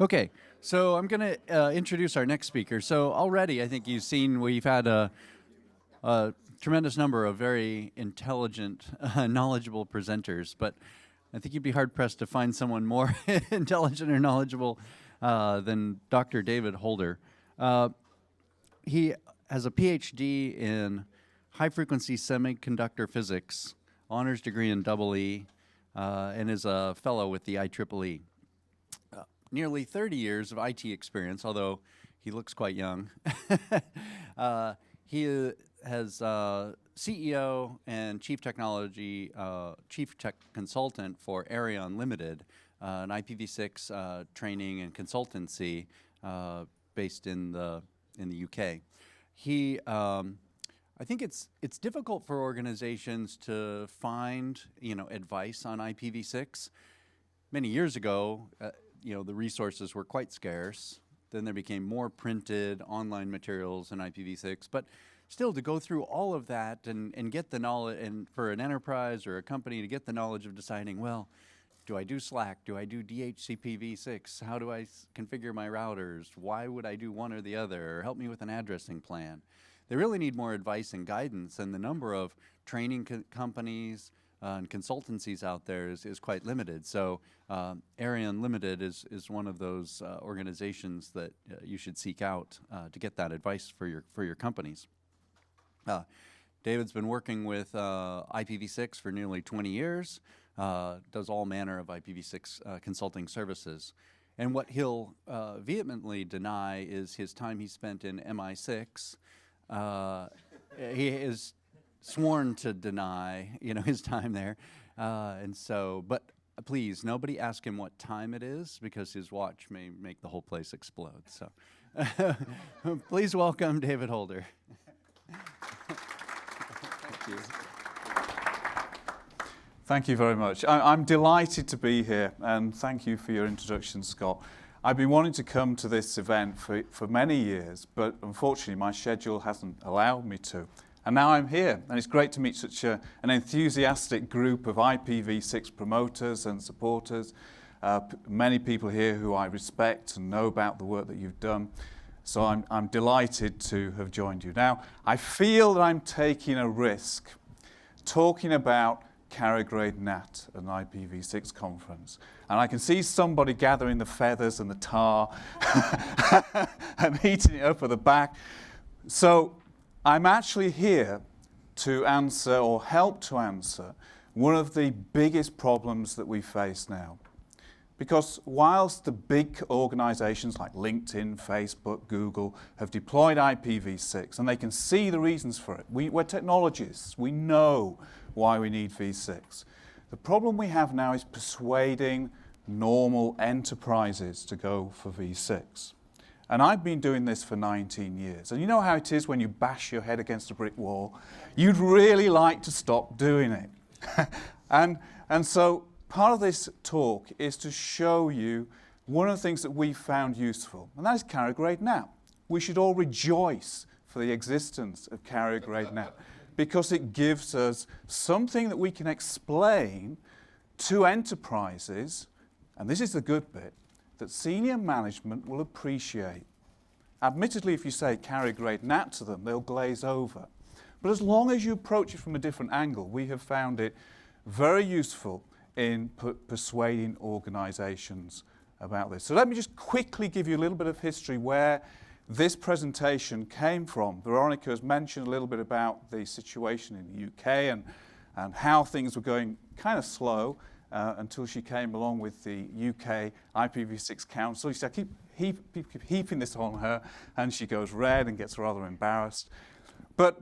Okay, so I'm going to introduce our next speaker. So already, I think you've seen we've had a tremendous number of very intelligent, knowledgeable presenters, but I think you'd be hard-pressed to find someone more intelligent or knowledgeable than Dr. David Holder. He has a PhD in high-frequency semiconductor physics, honors degree in EE, and is a fellow with the IEEE. Nearly 30 years of IT experience, although he looks quite young. He has CEO and Chief Tech Consultant for Erion Ltd, an IPv6 training and consultancy based in the UK. I think it's difficult for organizations to find advice on IPv6. Many years ago, the resources were quite scarce. Then there became more printed online materials in IPv6, but still to go through all of that and get the knowledge, and for an enterprise or a company to get the knowledge of deciding, well, do I do Slack? Do I do DHCPv6? How do I configure my routers? Why would I do one or the other? Or help me with an addressing plan. They really need more advice and guidance, and the number of training companies and consultancies out there is quite limited. So Erion Ltd is one of those organizations that you should seek out to get that advice for your companies. David's been working with IPv6 for nearly 20 years, does all manner of IPv6 consulting services. And what he'll vehemently deny is his time he spent in MI6. He is sworn to deny, his time there, but please, nobody ask him what time it is, because his watch may make the whole place explode. So, please welcome David Holder. Thank you. Thank you very much. I'm delighted to be here, and thank you for your introduction, Scott. I've been wanting to come to this event for many years, but unfortunately my schedule hasn't allowed me to. And now I'm here, and it's great to meet such an enthusiastic group of IPv6 promoters and supporters, many people here who I respect and know about the work that you've done. So I'm delighted to have joined you. Now, I feel that I'm taking a risk talking about carrier grade NAT at an IPv6 conference. And I can see somebody gathering the feathers and the tar and heating it up at the back. So I'm actually here to answer, or help to answer, one of the biggest problems that we face now. Because whilst the big organizations like LinkedIn, Facebook, Google have deployed IPv6, and they can see the reasons for it, we're technologists, we know why we need v6. The problem we have now is persuading normal enterprises to go for v6. And I've been doing this for 19 years. And you know how it is when you bash your head against a brick wall? You'd really like to stop doing it. and so part of this talk is to show you one of the things that we found useful, and that is carrier grade NAT. We should all rejoice for the existence of carrier grade NAT, because it gives us something that we can explain to enterprises, and this is the good bit, that senior management will appreciate. Admittedly, if you say carrier grade NAT to them, they'll glaze over. But as long as you approach it from a different angle, we have found it very useful in persuading organizations about this. So let me just quickly give you a little bit of history where this presentation came from. Veronica has mentioned a little bit about the situation in the UK and how things were going kind of slow until she came along with the UK IPv6 Council. She said, I keep heaping this on her, and she goes red and gets rather embarrassed. But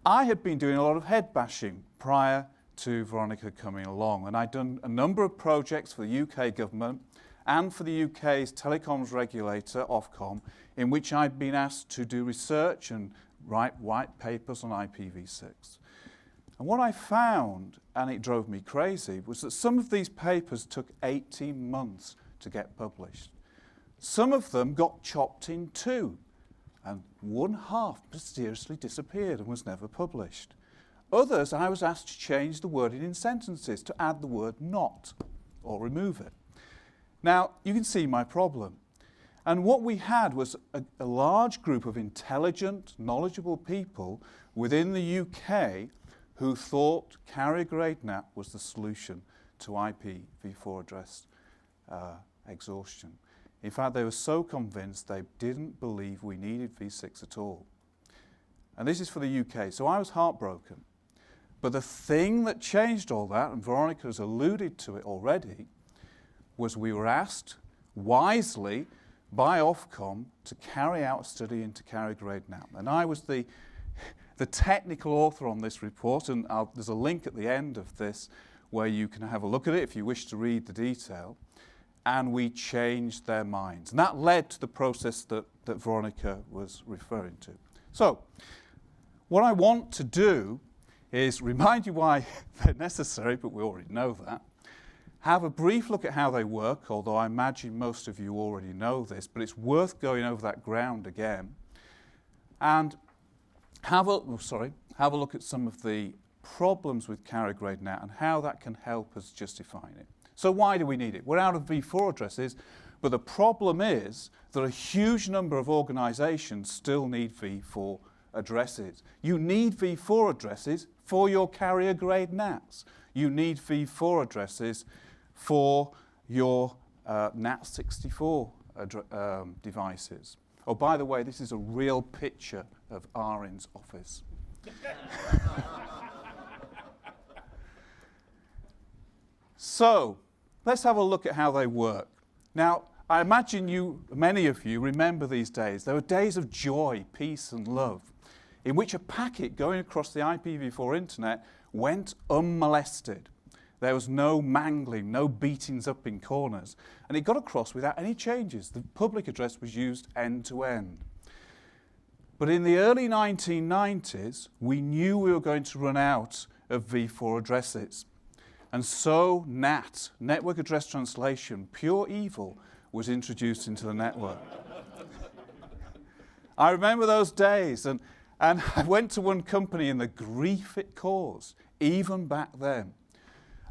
I had been doing a lot of head bashing prior to Veronica coming along, and I'd done a number of projects for the UK government and for the UK's telecoms regulator, Ofcom, in which I'd been asked to do research and write white papers on IPv6. And what I found, and it drove me crazy, was that some of these papers took 18 months to get published. Some of them got chopped in two, and one half mysteriously disappeared and was never published. Others, I was asked to change the wording in sentences, to add the word not, or remove it. Now, you can see my problem. And what we had was a large group of intelligent, knowledgeable people within the UK who thought carrier-grade NAT was the solution to IPv4 address exhaustion. In fact, they were so convinced they didn't believe we needed v6 at all. And this is for the UK, so I was heartbroken. But the thing that changed all that, and Veronica has alluded to it already, was we were asked wisely by Ofcom to carry out a study into carrier-grade NAT. And I was the technical author on this report, and there's a link at the end of this where you can have a look at it if you wish to read the detail. And we changed their minds. And that led to the process that Veronica was referring to. So, what I want to do is remind you why they're necessary, but we already know that. Have a brief look at how they work, although I imagine most of you already know this, but it's worth going over that ground again. And have a look at some of the problems with carrier-grade NAT and how that can help us justifying it. So why do we need it? We're out of v4 addresses, but the problem is that a huge number of organizations still need v4 addresses. You need v4 addresses for your carrier-grade NATs. You need v4 addresses for your NAT64 devices. Oh, by the way, this is a real picture of Arion's office. So, let's have a look at how they work. Now, I imagine many of you remember these days. There were days of joy, peace and love, in which a packet going across the IPv4 internet went unmolested. There was no mangling, no beatings up in corners, and it got across without any changes. The public address was used end to end. But in the early 1990s, we knew we were going to run out of v4 addresses. And so NAT, Network Address Translation, pure evil, was introduced into the network. I remember those days, and I went to one company and the grief it caused, even back then.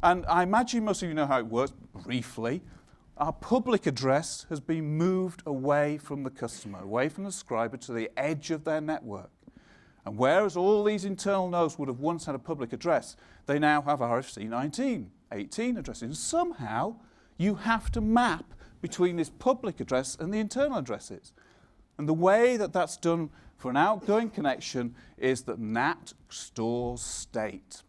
And I imagine most of you know how it works, briefly. Our public address has been moved away from the customer, away from the subscriber to the edge of their network. And whereas all these internal nodes would have once had a public address, they now have RFC 19, 18 addresses. And somehow, you have to map between this public address and the internal addresses. And the way that that's done for an outgoing connection is that NAT stores state.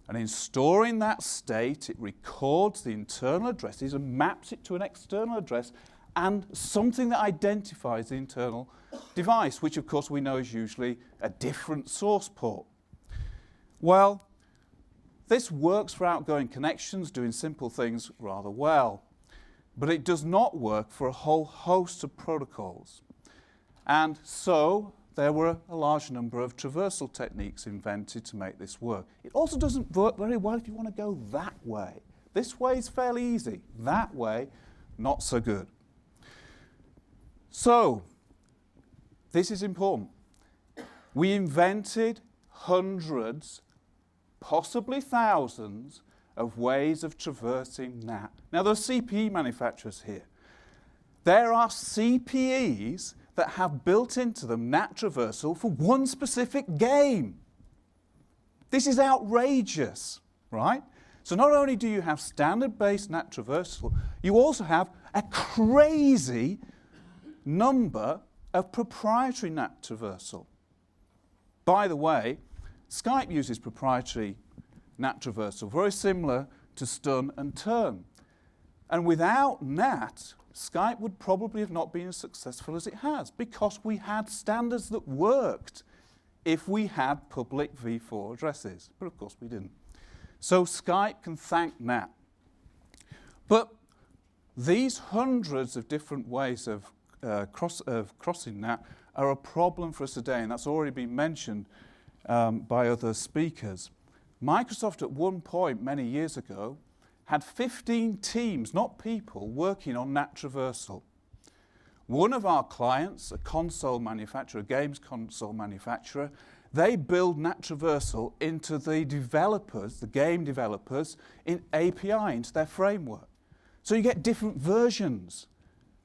And in storing that state, it records the internal addresses and maps it to an external address and something that identifies the internal device, which of course we know is usually a different source port. Well, this works for outgoing connections, doing simple things rather well. But it does not work for a whole host of protocols. And so there were a large number of traversal techniques invented to make this work. It also doesn't work very well if you want to go that way. This way is fairly easy. That way, not so good. So, this is important. We invented hundreds, possibly thousands, of ways of traversing NAT. Now, there are CPE manufacturers here. There are CPEs that have built into them NAT traversal for one specific game. This is outrageous, right? So not only do you have standard-based NAT traversal, you also have a crazy number of proprietary NAT traversal. By the way, Skype uses proprietary NAT traversal, very similar to stun and turn. And without NAT, Skype would probably have not been as successful as it has, because we had standards that worked if we had public v4 addresses. But of course we didn't. So Skype can thank NAT. But these hundreds of different ways of crossing NAT are a problem for us today, and that's already been mentioned by other speakers. Microsoft at one point, many years ago, had 15 teams, not people, working on NAT traversal. One of our clients, a console manufacturer, a games console manufacturer, they build NAT traversal into the developers, the game developers, in API, into their framework. So you get different versions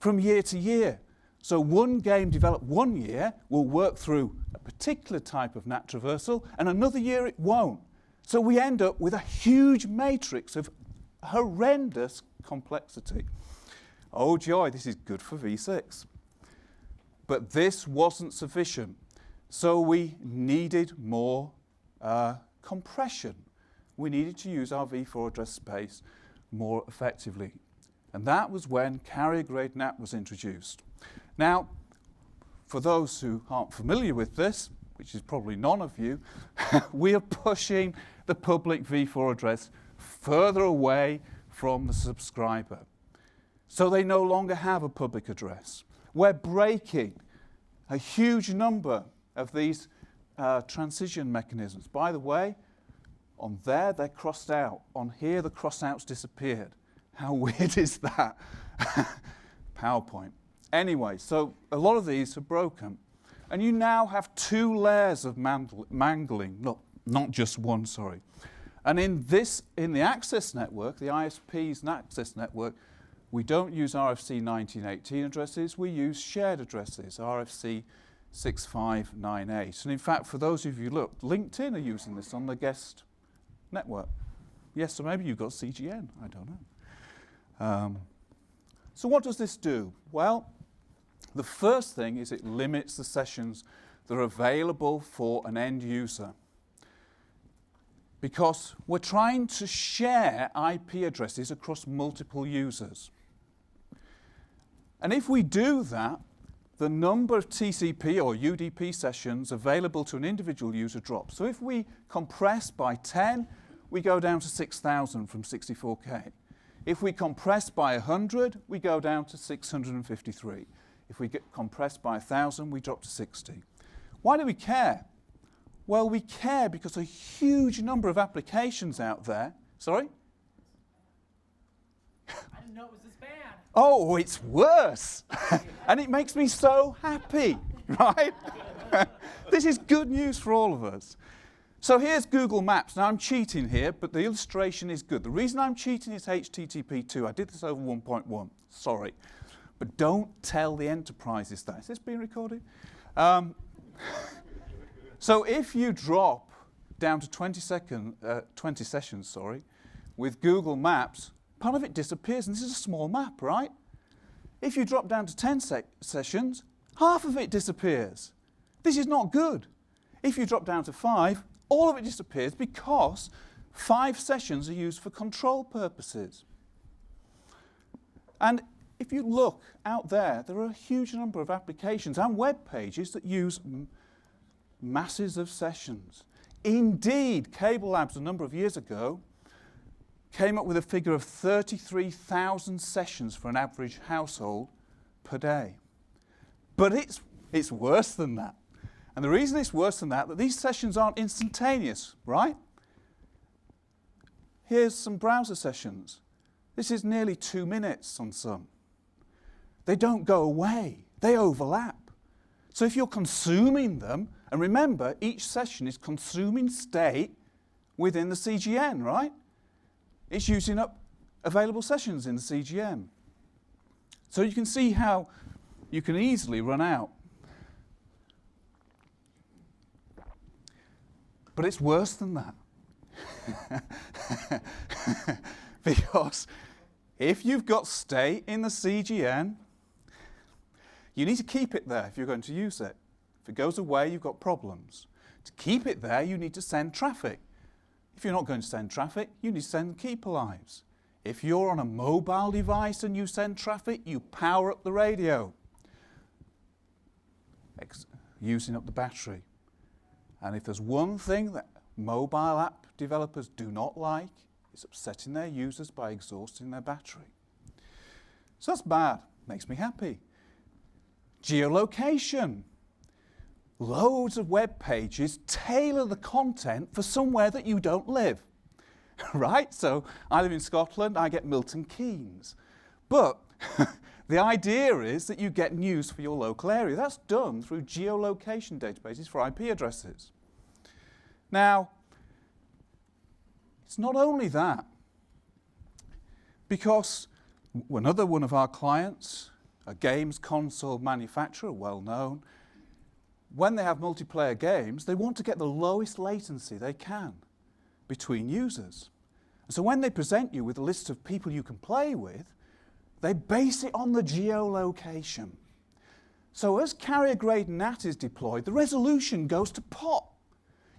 from year to year. So one game developed one year will work through a particular type of NAT traversal, and another year it won't. So we end up with a huge matrix of horrendous complexity. Oh joy, this is good for v6. But this wasn't sufficient. So we needed more compression. We needed to use our v4 address space more effectively. And that was when carrier-grade NAT was introduced. Now, for those who aren't familiar with this, which is probably none of you, we are pushing the public v4 address further away from the subscriber. So they no longer have a public address. We're breaking a huge number of these transition mechanisms. By the way, on there they're crossed out. On here the crossouts disappeared. How weird is that? PowerPoint. Anyway, so a lot of these are broken. And you now have two layers of mangling, not just one, sorry. And in the access network, the ISP's access network, we don't use RFC 1918 addresses, we use shared addresses, RFC 6598. And in fact, for those of you who look, LinkedIn are using this on the guest network. Yes, so maybe you've got CGN, I don't know. So what does this do? Well, the first thing is it limits the sessions that are available for an end user. Because we're trying to share IP addresses across multiple users. And if we do that, the number of TCP or UDP sessions available to an individual user drops. So if we compress by 10, we go down to 6,000 from 64K. If we compress by 100, we go down to 653. If we get compressed by 1,000, we drop to 60. Why do we care? Well, we care because a huge number of applications out there. Sorry? I didn't know it was this bad. Oh, it's worse. And it makes me so happy, right? This is good news for all of us. So here's Google Maps. Now I'm cheating here, but the illustration is good. The reason I'm cheating is HTTP2. I did this over 1.1. Sorry. But don't tell the enterprises that. Is this being recorded? So if you drop down to 20 sessions, with Google Maps, part of it disappears, and this is a small map, right? If you drop down to 10 sessions, half of it disappears. This is not good. If you drop down to 5, all of it disappears because 5 sessions are used for control purposes. And if you look out there, there are a huge number of applications and web pages that use masses of sessions. Indeed, Cable Labs a number of years ago came up with a figure of 33,000 sessions for an average household per day. But it's worse than that. And the reason it's worse than that these sessions aren't instantaneous, right? Here's some browser sessions. This is nearly 2 minutes on some. They don't go away. They overlap. So if you're consuming them, and remember, each session is consuming state within the CGN, right? It's using up available sessions in the CGN. So you can see how you can easily run out. But it's worse than that. Because if you've got state in the CGN, you need to keep it there if you're going to use it. If it goes away, you've got problems. To keep it there, you need to send traffic. If you're not going to send traffic, you need to send keep alives. If you're on a mobile device and you send traffic, you power up the radio, using up the battery. And if there's one thing that mobile app developers do not like, it's upsetting their users by exhausting their battery. So that's bad. Makes me happy. Geolocation. Loads of web pages tailor the content for somewhere that you don't live. Right? So I live in Scotland, I get Milton Keynes. But the idea is that you get news for your local area. That's done through geolocation databases for IP addresses. Now, it's not only that, because another one of our clients, a games console manufacturer, well known, when they have multiplayer games, they want to get the lowest latency they can between users. And so when they present you with a list of people you can play with, they base it on the geolocation. So as carrier-grade NAT is deployed, the resolution goes to pot.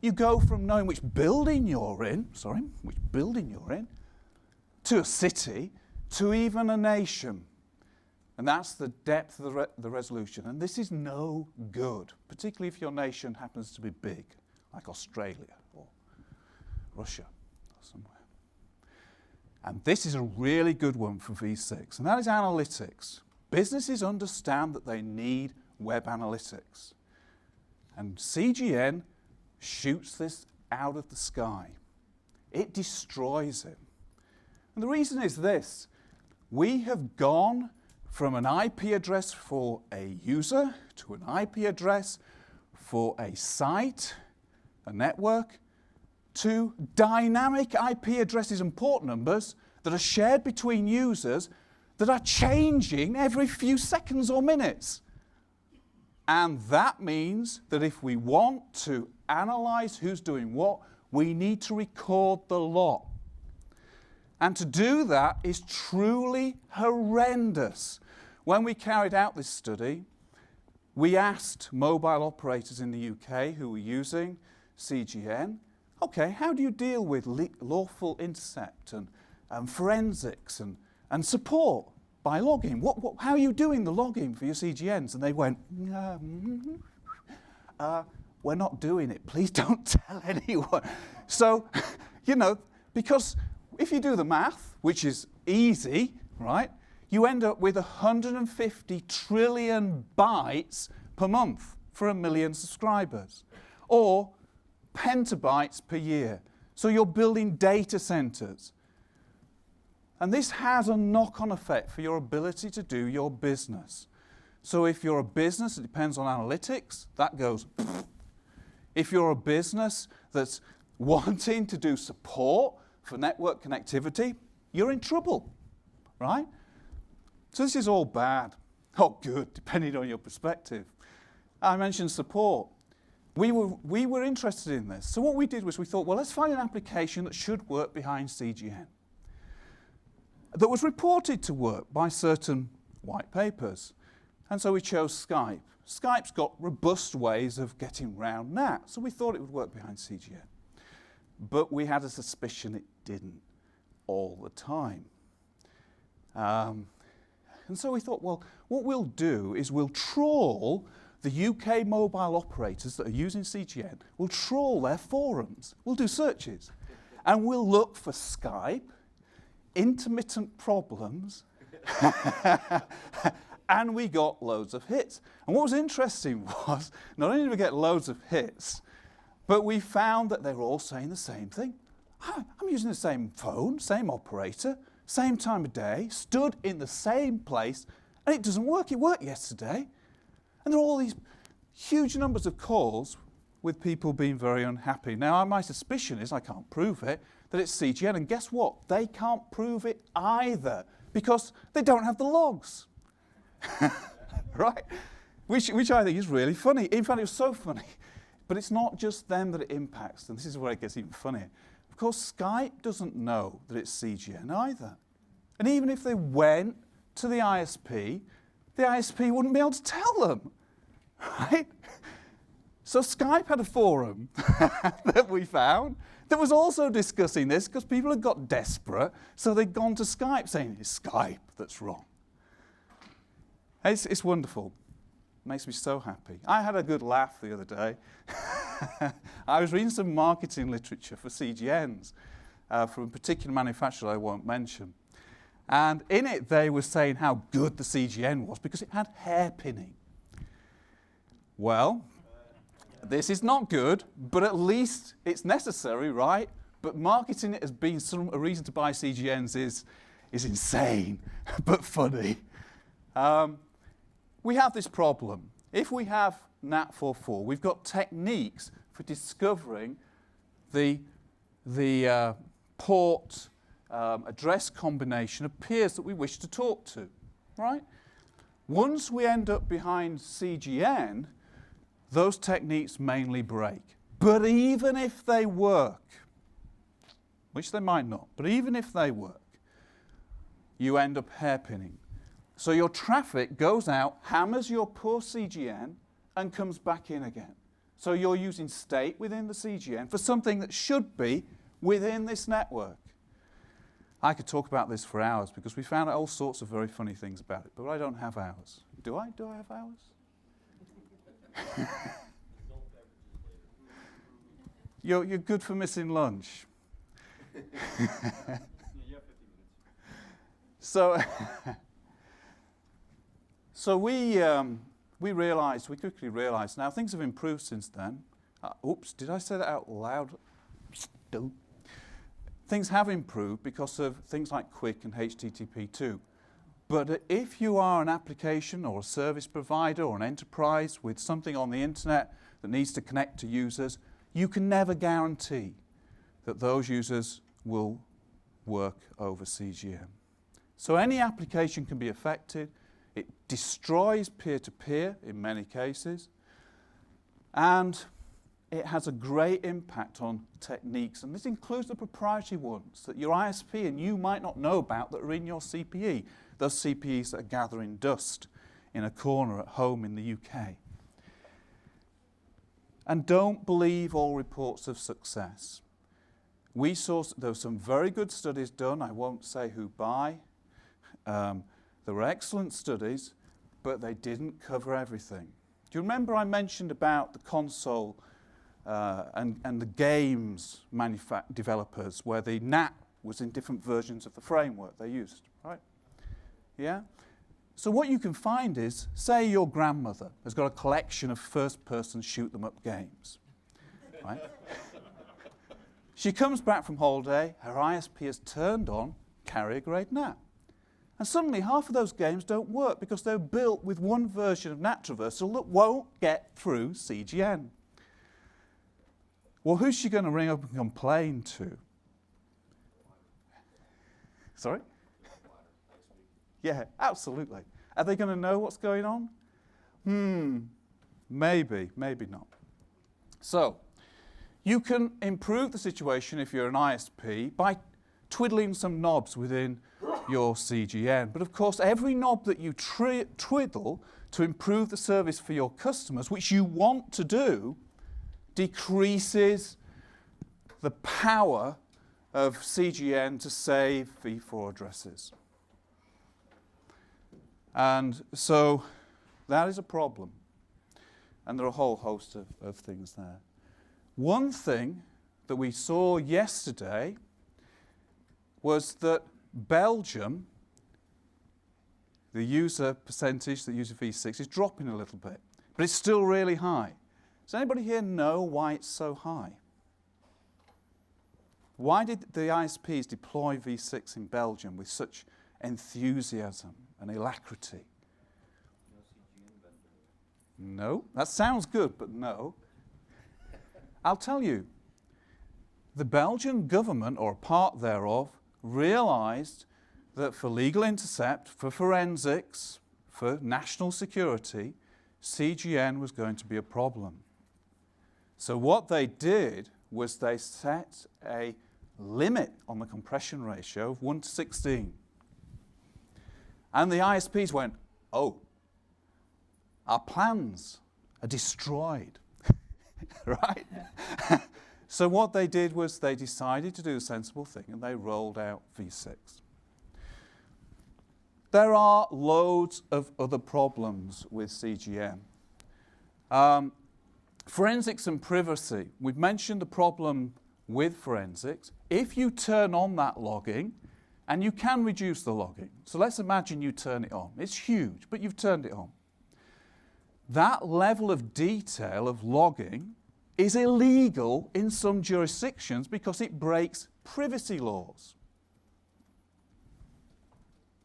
You go from knowing which building you're in, to a city, to even a nation. And that's the depth of the resolution. And this is no good, particularly if your nation happens to be big, like Australia or Russia or somewhere. And this is a really good one for V6, and that is analytics. Businesses understand that they need web analytics. And CGN shoots this out of the sky. It destroys it. And the reason is this. We have gone from an IP address for a user to an IP address for a site, a network, to dynamic IP addresses and port numbers that are shared between users that are changing every few seconds or minutes. And that means that if we want to analyze who's doing what, we need to record the lot. And to do that is truly horrendous. When we carried out this study, we asked mobile operators in the UK who were using CGN, okay, how do you deal with lawful intercept and forensics and support by logging? How are you doing the logging for your CGNs? And they went, we're not doing it. Please don't tell anyone. So, you know, because if you do the math, which is easy, right, you end up with 150 trillion bytes per month for 1 million subscribers, or petabytes per year. So you're building data centers. And this has a knock-on effect for your ability to do your business. So if you're a business that depends on analytics, that goes. If you're a business that's wanting to do support for network connectivity, you're in trouble, right? So this is all bad. Oh, good, depending on your perspective. I mentioned support. We were interested in this. So what we did was we thought, well, let's find an application that should work behind CGN, that was reported to work by certain white papers. And so we chose Skype. Skype's got robust ways of getting round NAT, so we thought it would work behind CGN. But we had a suspicion it didn't all the time. And so we thought, well, what we'll do is we'll trawl the UK mobile operators that are using CGN. We'll trawl their forums. We'll do searches. And we'll look for Skype, intermittent problems, and we got loads of hits. And what was interesting was, not only did we get loads of hits, but we found that they were all saying the same thing. I'm using the same phone, same operator, same time of day, stood in the same place, and it doesn't work. It worked yesterday. And there are all these huge numbers of calls with people being very unhappy. Now, my suspicion is, I can't prove it, that it's CGN. And guess what? They can't prove it either, because they don't have the logs. Right? Which I think is really funny. In fact, it was so funny. But it's not just them that it impacts, and this is where it gets even funnier. Of course, Skype doesn't know that it's CGN either. And even if they went to the ISP wouldn't be able to tell them, right? So Skype had a forum that we found that was also discussing this, because people had got desperate, so they'd gone to Skype saying, it's Skype that's wrong. It's wonderful. Makes me so happy. I had a good laugh the other day. I was reading some marketing literature for CGNs from a particular manufacturer I won't mention. And in it, they were saying how good the CGN was because it had hairpinning. Well, this is not good, but at least it's necessary, right? But marketing it as being a reason to buy CGNs is insane, but funny. We have this problem. If we have NAT44, we've got techniques for discovering the port address combination of peers that we wish to talk to, right? Once we end up behind CGN, those techniques mainly break. But even if they work, which they might not, but even if they work, you end up hairpinning. So your traffic goes out, hammers your poor CGN, and comes back in again. So you're using state within the CGN for something that should be within this network. I could talk about this for hours because we found out all sorts of very funny things about it, but I don't have hours. Do I? Do I have hours? You're good for missing lunch. So we quickly realized, now things have improved since then. Oops, did I say that out loud? Don't. Things have improved because of things like Quick and HTTP2. But if you are an application or a service provider or an enterprise with something on the internet that needs to connect to users, you can never guarantee that those users will work over CGN. So any application can be affected. It destroys peer-to-peer in many cases. And it has a great impact on techniques. And this includes the proprietary ones that your ISP and you might not know about that are in your CPE. Those CPEs that are gathering dust in a corner at home in the UK. And don't believe all reports of success. We saw there were some very good studies done. I won't say who by. There were excellent studies, but they didn't cover everything. Do you remember I mentioned about the console and the games developers where the NAT was in different versions of the framework they used, right? Yeah? So what you can find is, say your grandmother has got a collection of first-person shoot-them-up games, right? She comes back from holiday, her ISP has turned on carrier-grade NAT. And suddenly half of those games don't work because they're built with one version of NAT traversal that won't get through CGN. Well, who's she going to ring up and complain to? Sorry? Yeah, absolutely. Are they going to know what's going on? Maybe, maybe not. So, you can improve the situation if you're an ISP by twiddling some knobs within your CGN. But of course, every knob that you twiddle to improve the service for your customers, which you want to do, decreases the power of CGN to save v4 addresses. And so that is a problem. And there are a whole host of things there. One thing that we saw yesterday was that Belgium, the user percentage that uses v6 is dropping a little bit, but it's still really high. Does anybody here know why it's so high? Why did the ISPs deploy v6 in Belgium with such enthusiasm and alacrity? No, that sounds good, but no. I'll tell you, the Belgian government, or a part thereof, realized that for legal intercept, for forensics, for national security, CGN was going to be a problem. So what they did was they set a limit on the compression ratio of 1 to 16. And the ISPs went, oh, our plans are destroyed, right? So what they did was they decided to do a sensible thing and they rolled out v6. There are loads of other problems with CGN. Forensics and privacy. We've mentioned the problem with forensics. If you turn on that logging, and you can reduce the logging. So let's imagine you turn it on. It's huge, but you've turned it on. That level of detail of logging is illegal in some jurisdictions because it breaks privacy laws.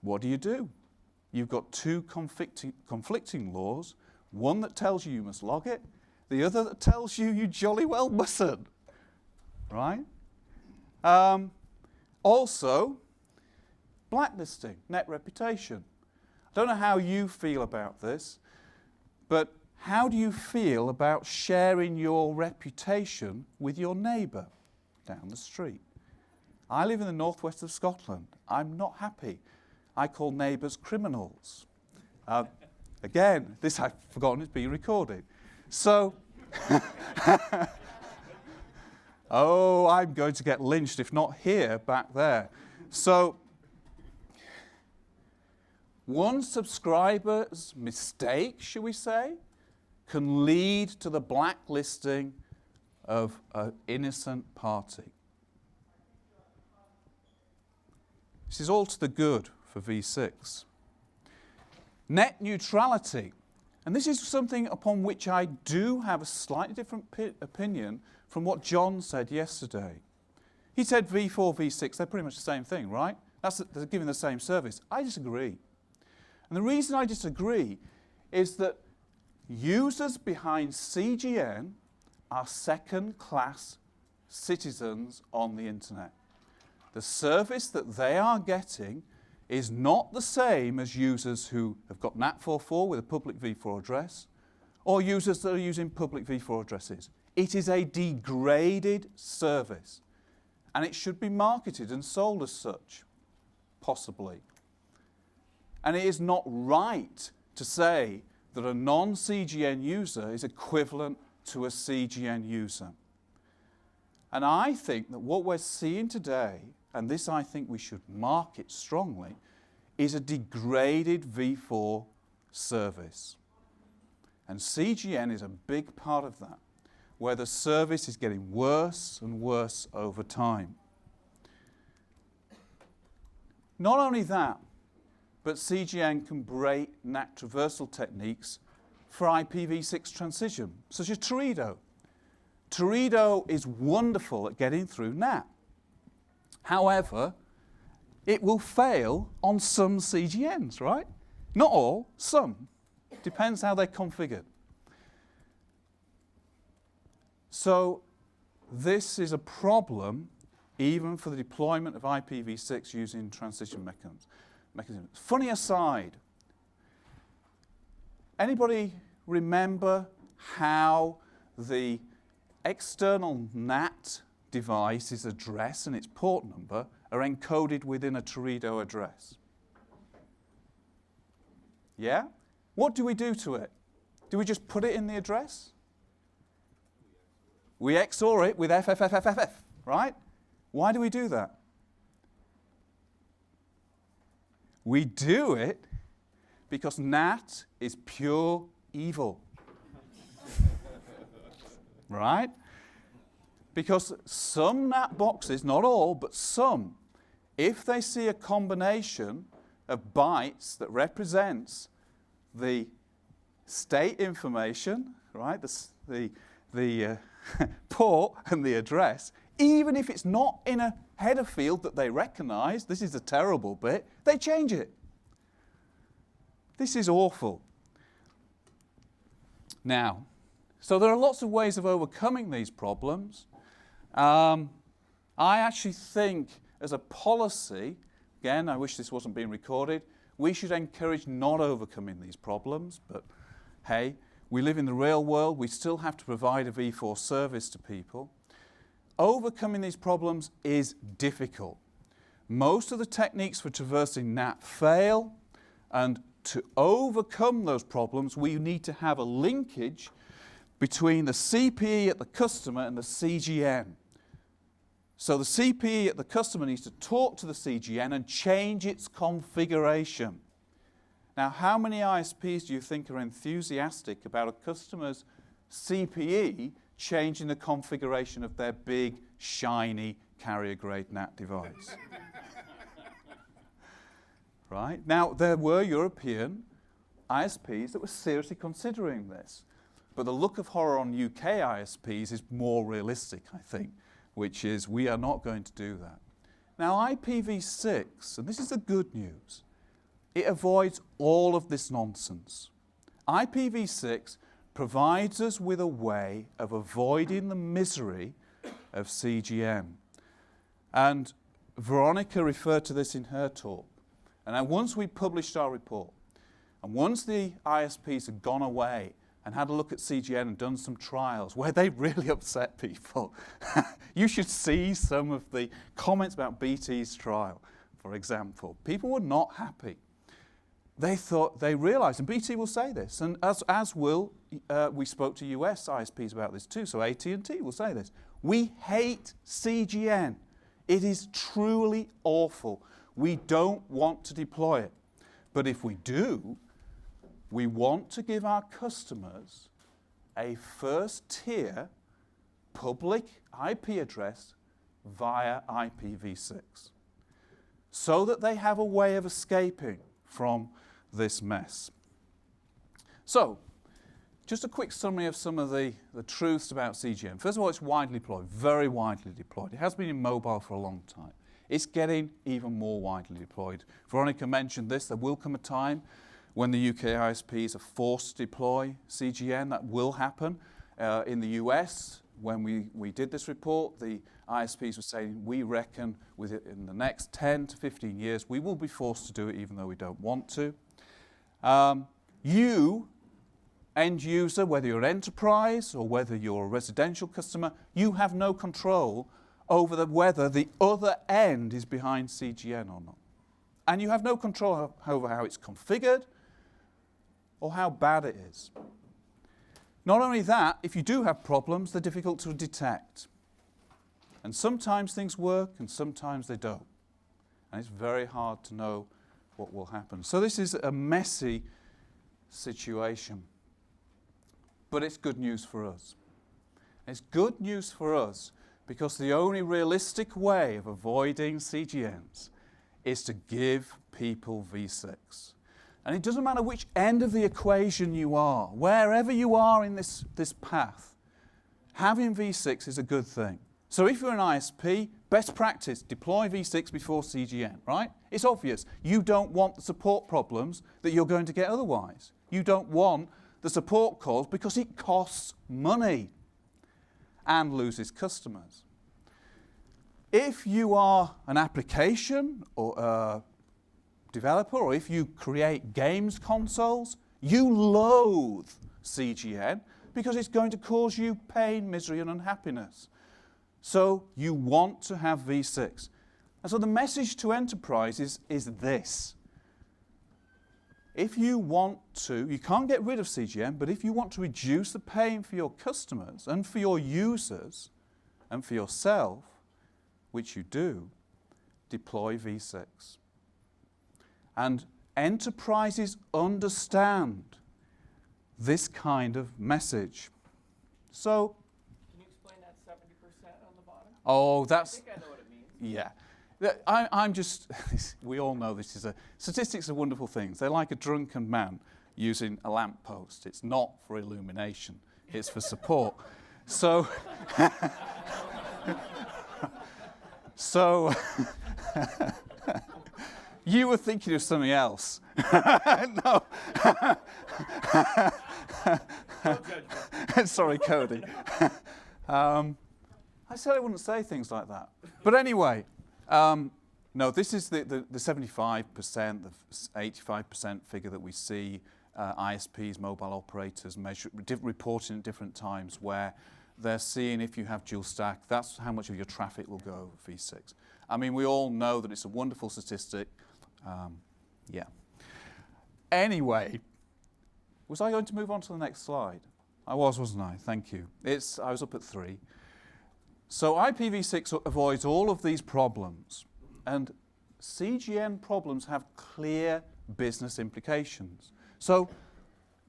What do? You've got two conflicting laws, one that tells you you must log it, the other that tells you you jolly well mustn't, right? Also, blacklisting, net reputation. Don't know how you feel about this, but how do you feel about sharing your reputation with your neighbour down the street? I live in the northwest of Scotland. I'm not happy. I call neighbours criminals. Again, this I've forgotten is being recorded. So, oh, I'm going to get lynched, if not here, back there. So, one subscriber's mistake, should we say, can lead to the blacklisting of an innocent party. This is all to the good for V6. Net neutrality. And this is something upon which I do have a slightly different opinion from what John said yesterday. He said V4, V6, they're pretty much the same thing, right? They're giving the same service. I disagree. And the reason I disagree is that users behind CGN are second-class citizens on the internet. The service that they are getting is not the same as users who have got NAT44 with a public v4 address or users that are using public v4 addresses. It is a degraded service, and it should be marketed and sold as such, possibly. And it is not right to say that a non-CGN user is equivalent to a CGN user. And I think that what we're seeing today, and this I think we should market strongly, is a degraded v4 service. And CGN is a big part of that, where the service is getting worse and worse over time. Not only that, but CGN can break NAT traversal techniques for IPv6 transition, such as Teredo. Teredo is wonderful at getting through NAT. However, it will fail on some CGNs, right? Not all, some. Depends how they're configured. So this is a problem even for the deployment of IPv6 using transition mechanisms. Funny aside, anybody remember how the external NAT device's address and its port number are encoded within a Teredo address? Yeah? What do we do to it? Do we just put it in the address? We XOR it with FFFFFF, right? Why do we do that? We do it because NAT is pure evil. Right? Because some NAT boxes, not all, but some, if they see a combination of bytes that represents the state information, right, the port and the address, even if it's not in a header field that they recognize, this is a terrible bit, they change it. This is awful. Now, so there are lots of ways of overcoming these problems. I actually think, as a policy, again, I wish this wasn't being recorded, we should encourage not overcoming these problems, but hey, we live in the real world, we still have to provide a v4 service to people. Overcoming these problems is difficult. Most of the techniques for traversing NAT fail, and to overcome those problems, we need to have a linkage between the CPE at the customer and the CGN. So the CPE at the customer needs to talk to the CGN and change its configuration. Now, how many ISPs do you think are enthusiastic about a customer's CPE changing the configuration of their big, shiny, carrier-grade NAT device? Right? Now, there were European ISPs that were seriously considering this. But the look of horror on UK ISPs is more realistic, I think, which is we are not going to do that. Now, IPv6, and this is the good news, it avoids all of this nonsense. IPv6 provides us with a way of avoiding the misery of CGN. And Veronica referred to this in her talk. And once we published our report, And once the ISPs had gone away and had a look at CGN and done some trials where they really upset people, you should see some of the comments about BT's trial, for example. People were not happy. They realised, and BT will say this, and as will, we spoke to US ISPs about this too, so AT&T will say this. We hate CGN. It is truly awful. We don't want to deploy it. But if we do, we want to give our customers a first-tier public IP address via IPv6 so that they have a way of escaping from this mess. So, just a quick summary of some of the truths about CGN. First of all, it's widely deployed, very widely deployed. It has been in mobile for a long time. It's getting even more widely deployed. Veronica mentioned this. There will come a time when the UK ISPs are forced to deploy CGN. That will happen. In the US, when we did this report, the ISPs were saying, we reckon in the next 10 to 15 years, we will be forced to do it even though we don't want to. You, end user, whether you're an enterprise or whether you're a residential customer, you have no control over whether the other end is behind CGN or not. And you have no control over how it's configured or how bad it is. Not only that, if you do have problems, they're difficult to detect. And sometimes things work and sometimes they don't. And it's very hard to know what will happen. So this is a messy situation. But it's good news for us. It's good news for us because the only realistic way of avoiding CGNs is to give people V6. And it doesn't matter which end of the equation you are, wherever you are in this path, having V6 is a good thing. So if you're an ISP, best practice, deploy V6 before CGN, right? It's obvious. You don't want the support problems that you're going to get otherwise. You don't want the support calls because it costs money and loses customers. If you are an application or a developer, or if you create games consoles, you loathe CGN because it's going to cause you pain, misery, and unhappiness. So you want to have V6. And so the message to enterprises is this. If you want to, you can't get rid of CGN, but if you want to reduce the pain for your customers and for your users and for yourself, which you do, deploy V6. And enterprises understand this kind of message. So, Can you explain that 70% on the bottom? oh, that's... I think I know what it means. Yeah. I'm just, we all know this is statistics are wonderful things. They're like a drunken man using a lamppost. It's not for illumination, it's for support. So, you were thinking of something else. No. Sorry, Cody. I said I wouldn't say things like that. But anyway, no, this is the 75%, the 85% figure that we see ISPs, mobile operators, reporting at different times where they're seeing if you have dual stack, that's how much of your traffic will go V6. I mean, we all know that it's a wonderful statistic. Yeah. Anyway, was I going to move on to the next slide? I was, wasn't I? Thank you. I was up at 3. So IPv6 avoids all of these problems, and CGN problems have clear business implications. So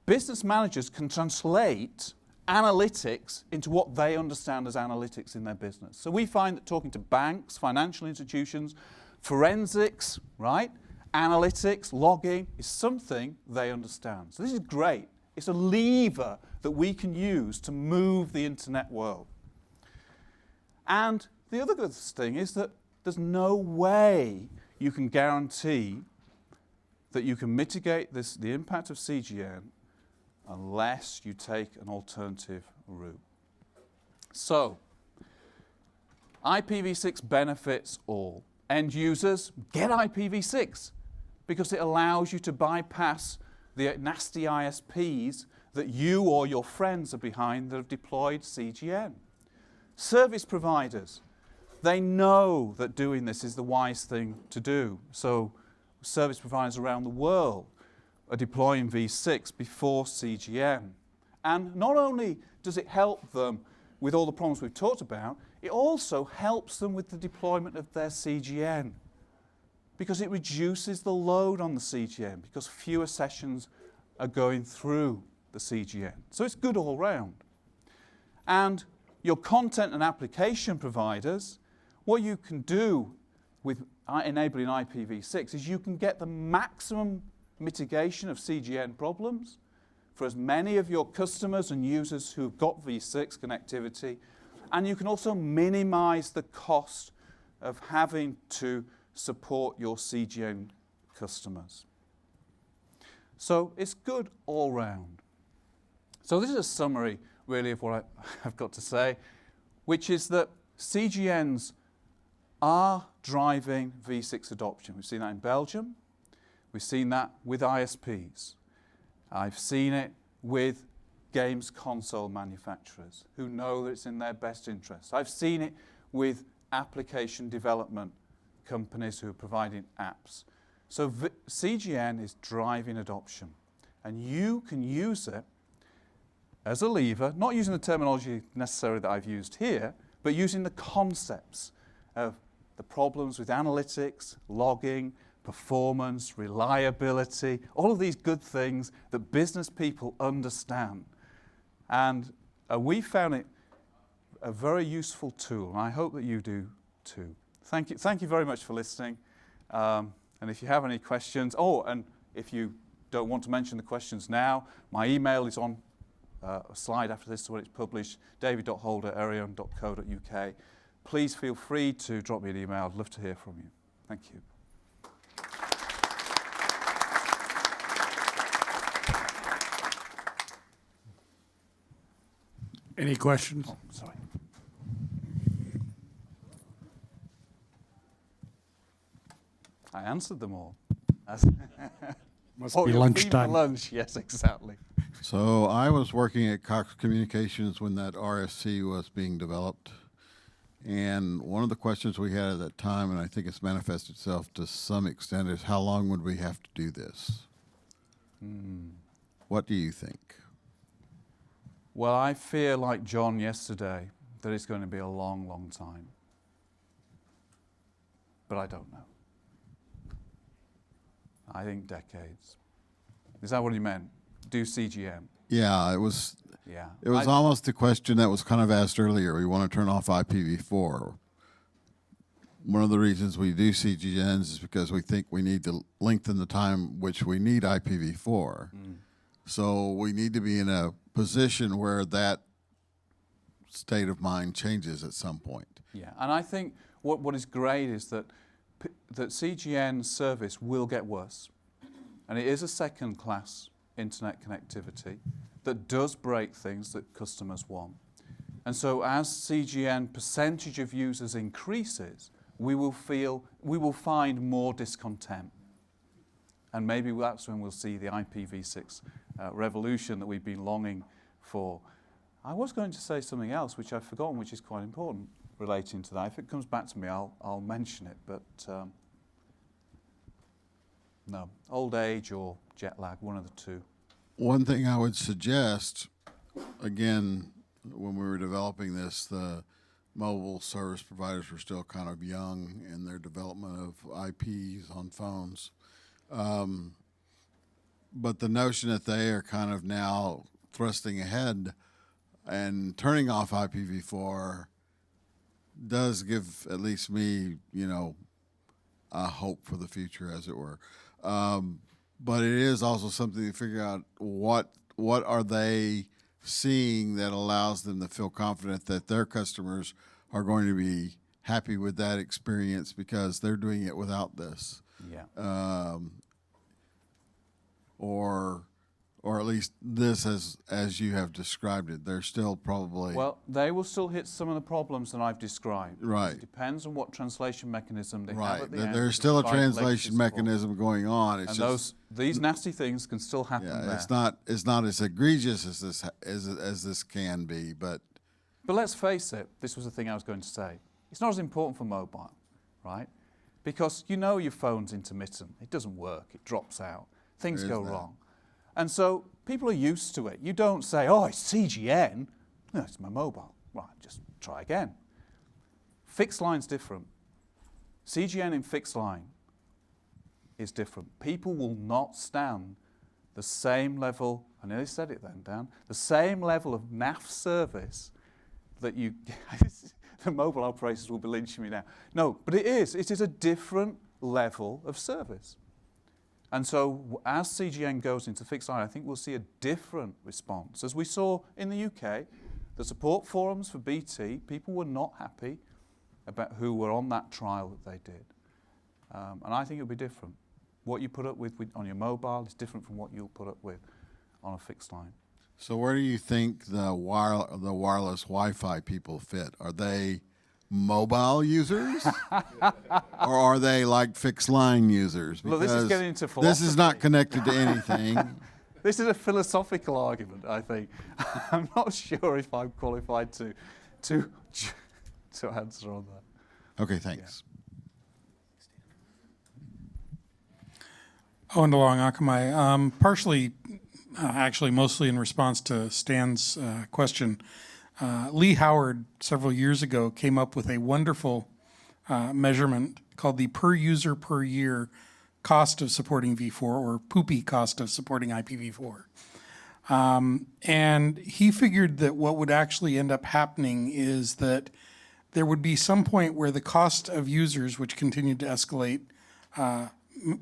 business managers can translate analytics into what they understand as analytics in their business. So we find that talking to banks, financial institutions, forensics, right, analytics, logging is something they understand. So this is great. It's a lever that we can use to move the internet world. And the other good thing is that there's no way you can guarantee that you can mitigate the impact of CGN unless you take an alternative route. So, IPv6 benefits all. End users, get IPv6 because it allows you to bypass the nasty ISPs that you or your friends are behind that have deployed CGN. Service providers, they know that doing this is the wise thing to do. So service providers around the world are deploying V6 before CGN. And not only does it help them with all the problems we've talked about, it also helps them with the deployment of their CGN, because it reduces the load on the CGN, because fewer sessions are going through the CGN. So it's good all round. And your content and application providers, what you can do with enabling IPv6 is you can get the maximum mitigation of CGN problems for as many of your customers and users who've got V6 connectivity, and you can also minimize the cost of having to support your CGN customers. So it's good all round. So this is a summary really of what I've got to say, which is that CGNs are driving V6 adoption. We've seen that in Belgium. We've seen that with ISPs. I've seen it with games console manufacturers who know that it's in their best interest. I've seen it with application development companies who are providing apps. So CGN is driving adoption, and you can use it as a lever, not using the terminology necessarily that I've used here, but using the concepts of the problems with analytics, logging, performance, reliability, all of these good things that business people understand. And we found it a very useful tool, and I hope that you do too. Thank you very much for listening. And if you have any questions, and if you don't want to mention the questions now, my email is on a slide after this when it's published, david.holder@erion.co.uk. Please feel free to drop me an email. I'd love to hear from you. Thank you. Any questions? Oh, sorry. I answered them all. Must Oh, be you're feeding lunchtime. for lunch. Yes, exactly. So I was working at Cox Communications when that RSC was being developed. And one of the questions we had at that time, and I think it's manifested itself to some extent, is how long would we have to do this? What do you think? Well, I fear, like John yesterday, that it's going to be a long, long time. But I don't know. I think decades. Is that what he meant? Do CGN? Yeah, it was Yeah. almost the question that was kind of asked earlier. We want to turn off IPv4. One of the reasons we do CGNs is because we think we need to lengthen the time which we need IPv4. So we need to be in a position where that state of mind changes at some point. Yeah, and I think what is great is that CGN service will get worse. And it is a second-class internet connectivity that does break things that customers want. And so as CGN percentage of users increases, we will find more discontent. And maybe that's when we'll see the IPv6 revolution that we've been longing for. I was going to say something else, which I've forgotten, which is quite important relating to that. If it comes back to me, I'll mention it. But no, old age or jet lag, one of the two. One thing I would suggest, again, when we were developing this, the mobile service providers were still kind of young in their development of IPs on phones. But the notion that they are kind of now thrusting ahead and turning off IPv4 does give at least me, a hope for the future, as it were. But it is also something to figure out what are they seeing that allows them to feel confident that their customers are going to be happy with that experience because they're doing it without this. Yeah. Or or at least this as you have described it. They're still probably Well, they will still hit some of the problems that I've described. Right. It depends on what translation mechanism they have right. at the end. There's to still a provide legacy translation support. mechanism going on. It's And just these nasty things can still happen yeah, there. it's not as egregious as this can be, but But let's face it, this was the thing I was going to say. It's not as important for mobile, right? Because you know your phone's intermittent. It doesn't work. It drops out. Things There is go that. wrong. And so people are used to it. You don't say, oh, it's CGN. No, it's my mobile. Right, just try again. Fixed line's different. CGN in fixed line is different. People will not stand the same level, I nearly said it then, Dan, the same level of NAF service that you, the mobile operators will be lynching me now. No, but it is a different level of service. And so as CGN goes into fixed line, I think we'll see a different response. As we saw in the UK, the support forums for BT, people were not happy about who were on that trial that they did. And I think it'll be different. What you put up with on your mobile is different from what you'll put up with on a fixed line. so where do you think the wireless Wi-Fi people fit? Are they mobile users, or are they like fixed line users? Look, this is Because getting into this is not philosophy. connected to anything. This is a philosophical argument, I think. I'm not sure if I'm qualified to answer on that. Okay, thanks. Owen DeLong, Akamai. Partially, actually mostly in response to Stan's question. Lee Howard, several years ago, came up with a wonderful measurement called the per user per year cost of supporting v4, or poopy cost of supporting IPv4. And he figured that what would actually end up happening is that there would be some point where the cost of users, which continued to escalate,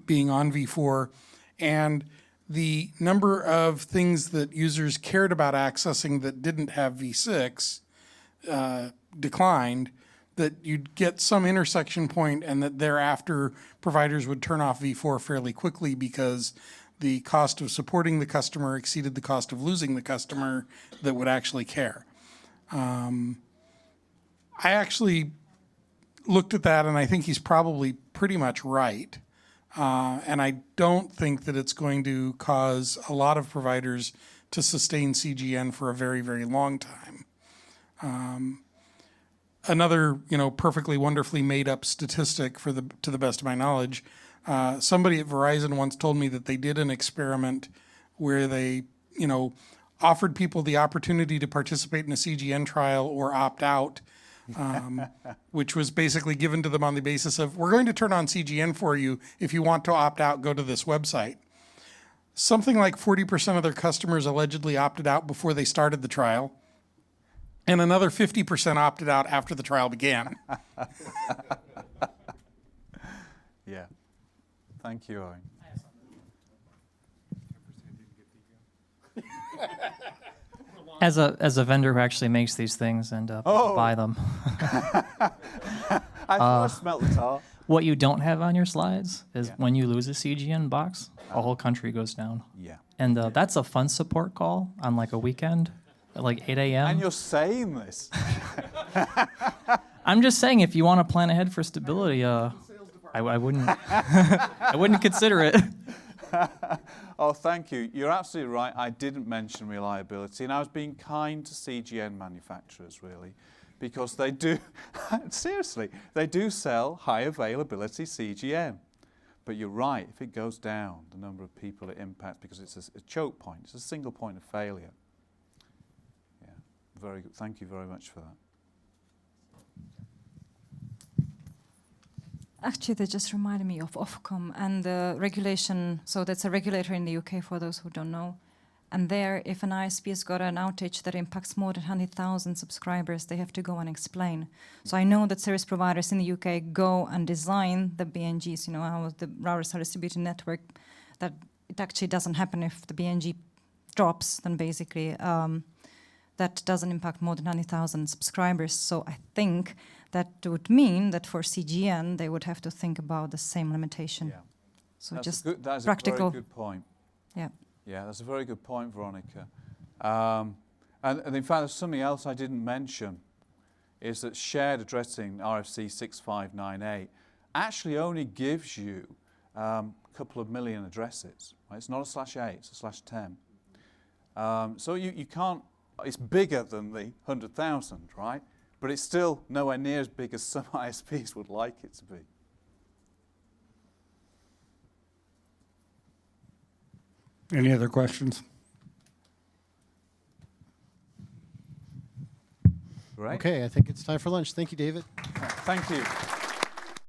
being on v4, and the number of things that users cared about accessing that didn't have v6 declined, that you'd get some intersection point, and that thereafter providers would turn off v4 fairly quickly because the cost of supporting the customer exceeded the cost of losing the customer that would actually care. I actually looked at that, and I think he's probably pretty much right. And I don't think that it's going to cause a lot of providers to sustain CGN for a very, very long time. Another, perfectly wonderfully made up statistic to the best of my knowledge, somebody at Verizon once told me that they did an experiment where they, offered people the opportunity to participate in a CGN trial or opt out, which was basically given to them on the basis of, we're going to turn on CGN for you. If you want to opt out, go to this website. Something like 40% of their customers allegedly opted out before they started the trial, and another 50% opted out after the trial began. Yeah. Thank you, Owen. As a vendor who actually makes these things and buy them, I thought I smelt the tar. what you don't have on your slides is when you lose a CGN box, a whole country goes down. Yeah. And that's a fun support call on like a weekend at like 8 a.m. And you're saying this. I'm just saying, if you want to plan ahead for stability, I wouldn't I wouldn't consider it. Oh, thank you. You're absolutely right. I didn't mention reliability, and I was being kind to CGN manufacturers, really, because they do, seriously, they do sell high availability CGN. But you're right, if it goes down, the number of people it impacts, because it's a choke point, it's a single point of failure. Yeah, very good. Thank you very much for that. Actually, that just reminded me of Ofcom and the regulation. So that's a regulator in the UK, for those who don't know. And there, if an ISP has got an outage that impacts more than 100,000 subscribers, they have to go and explain. So I know that service providers in the UK go and design the BNGs, how the routers are distributed network, that it actually doesn't happen if the BNG drops, then basically that doesn't impact more than 100,000 subscribers. So I think that would mean that for CGN, they would have to think about the same limitation. Yeah. So That's just that is practical. a very good point. Yeah. Yeah, that's a very good point, Veronica. And in fact, there's something else I didn't mention, is that shared addressing RFC 6598 actually only gives you a couple of million addresses. Right? It's not a /8, it's a /10. So you can't, it's bigger than the 100,000, right? But it's still nowhere near as big as some ISPs would like it to be. Any other questions? Right? Okay, I think it's time for lunch. Thank you, David. Thank you.